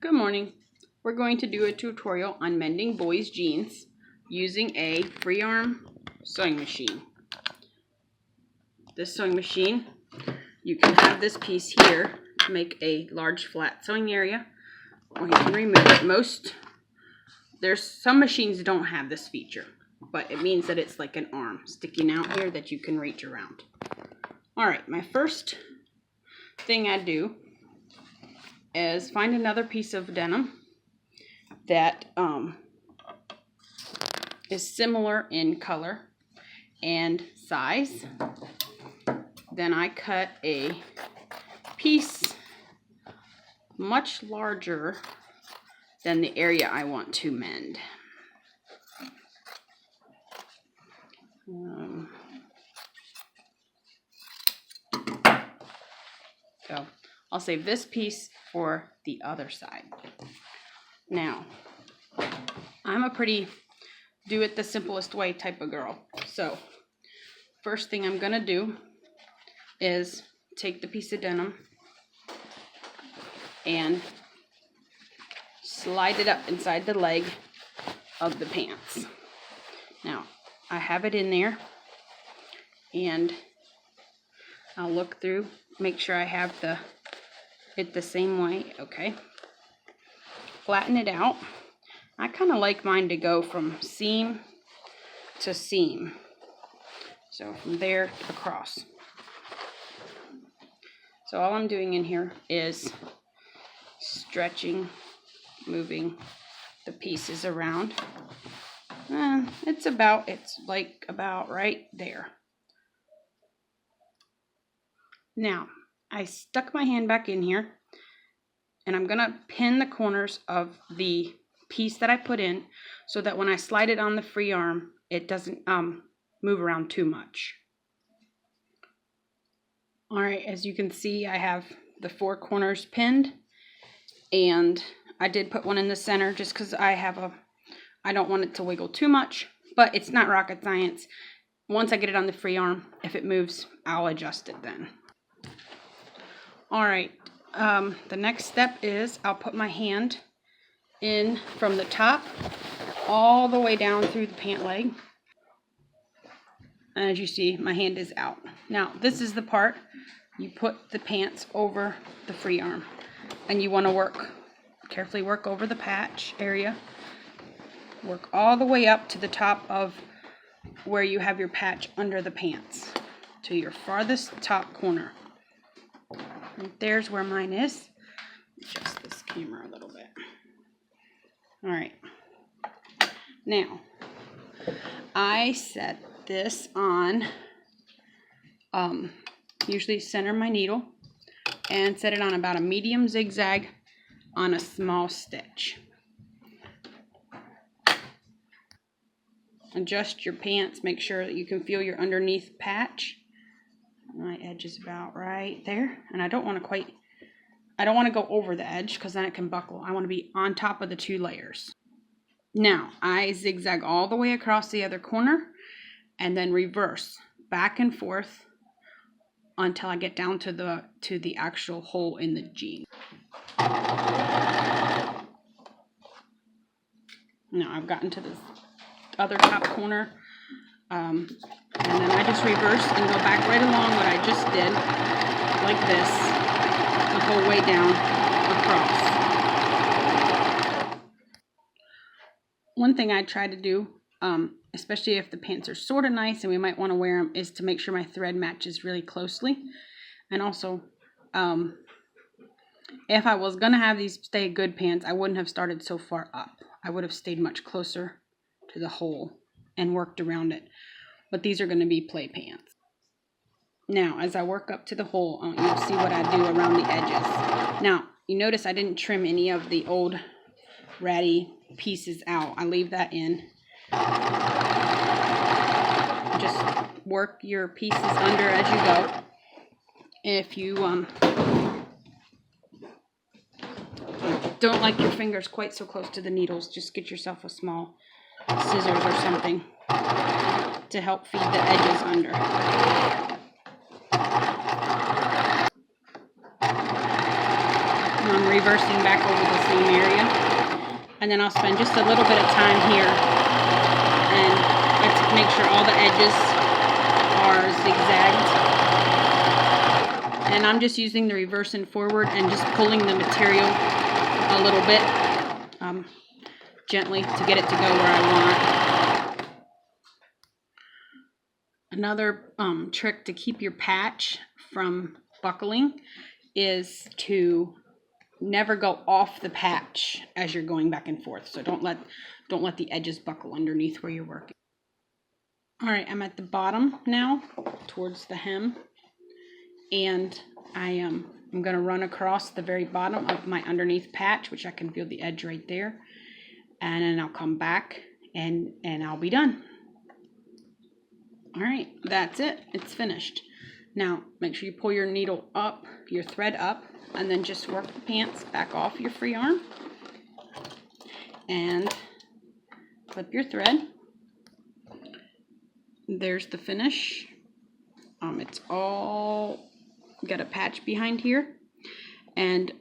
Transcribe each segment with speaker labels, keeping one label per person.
Speaker 1: Good morning. We're going to do a tutorial on mending boys' jeans using a free arm sewing machine. This sewing machine, you can have this piece here to make a large flat sewing area, or you can remove it. There's some machines that don't have this feature, but it means that it's like an arm sticking out here that you can reach around. Alright, my first thing I do is find another piece of denim that is similar in color and size. Then I cut a piece much larger than the area I want to mend. So I'll save this piece for the other side. Now, I'm a pretty do it the simplest way type of girl. So first thing I'm gonna do is take the piece of denim and slide it up inside the leg of the pants. Now, I have it in there and I'll look through, make sure I have it the same way. Okay. Flatten it out. I kind of like mine to go from seam to seam. So from there across. So all I'm doing in here is stretching, moving the pieces around. It's like about right there. Now, I stuck my hand back in here and I'm going to pin the corners of the piece that I put in so that when I slide it on the free arm, it doesn't move around too much. Alright, as you can see, I have the 4 corners pinned, and I did put one in the center just because I don't want it to wiggle too much, but it's not rocket science. Once I get it on the free arm, if it moves, I'll adjust it then. Alright, the next step is I'll put my hand in from the top all the way down through the pant leg. And as you see, my hand is out. Now, this is the part you put the pants over the free arm. And you want to carefully work over the patch area. Work all the way up to the top of where you have your patch under the pants, to your farthest top corner. Right there's where mine is. Adjust this camera a little bit. Alright. Now, I set this on, usually center my needle, and set it on about a medium zigzag on a small stitch. Adjust your pants, make sure that you can feel your underneath patch. My edge is about right there, and I don't want to go over the edge because then it can buckle. I want to be on top of the 2 layers. Now, I zigzag all the way across the other corner and then reverse back and forth until I get down to the actual hole in the jean. Now, I've gotten to the other top corner, and then I just reverse and go back right along what I just did, like this, the whole way down across. One thing I try to do, especially if the pants are sort of nice and we might want to wear them, is to make sure my thread matches really closely. And also, if I was going to have these stay good pants, I wouldn't have started so far up. I would have stayed much closer to the hole and worked around it. But these are going to be play pants. Now, as I work up to the hole, I want you to see what I do around the edges. Now, you notice I didn't trim any of the old ratty pieces out. I leave that in. Just work your pieces under as you go. If you don't like your fingers quite so close to the needles, just get yourself a small scissors or something to help feed the edges under. I'm reversing back over the same area. And then I'll spend just a little bit of time here and let's make sure all the edges are zigzagged. And I'm just using the reverse and forward and just pulling the material a little bit gently to get it to go where I want. Another trick to keep your patch from buckling is to never go off the patch as you're going back and forth. So don't let the edges buckle underneath where you're working. All right, I'm at the bottom now towards the hem, and I'm going to run across the very bottom of my underneath patch, which I can feel the edge right there, and then I'll come back and I'll be done. All right, that's it. It's finished. Now make sure you pull your needle up, your thread up, and then just work the pants back off your free arm and clip your thread. There's the finish. It's all got a patch behind here, and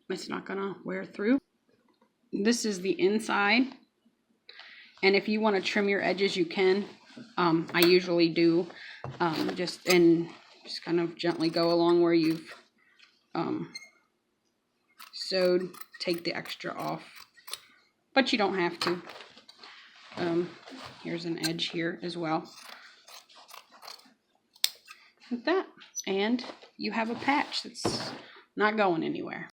Speaker 1: it's not gonna wear through. This is the inside, and if you want to trim your edges, you can. I usually do, just kind of gently go along where you've sewed. Take the extra off, but you don't have to. Here's an edge here as well, like that, and you have a patch that's not going anywhere.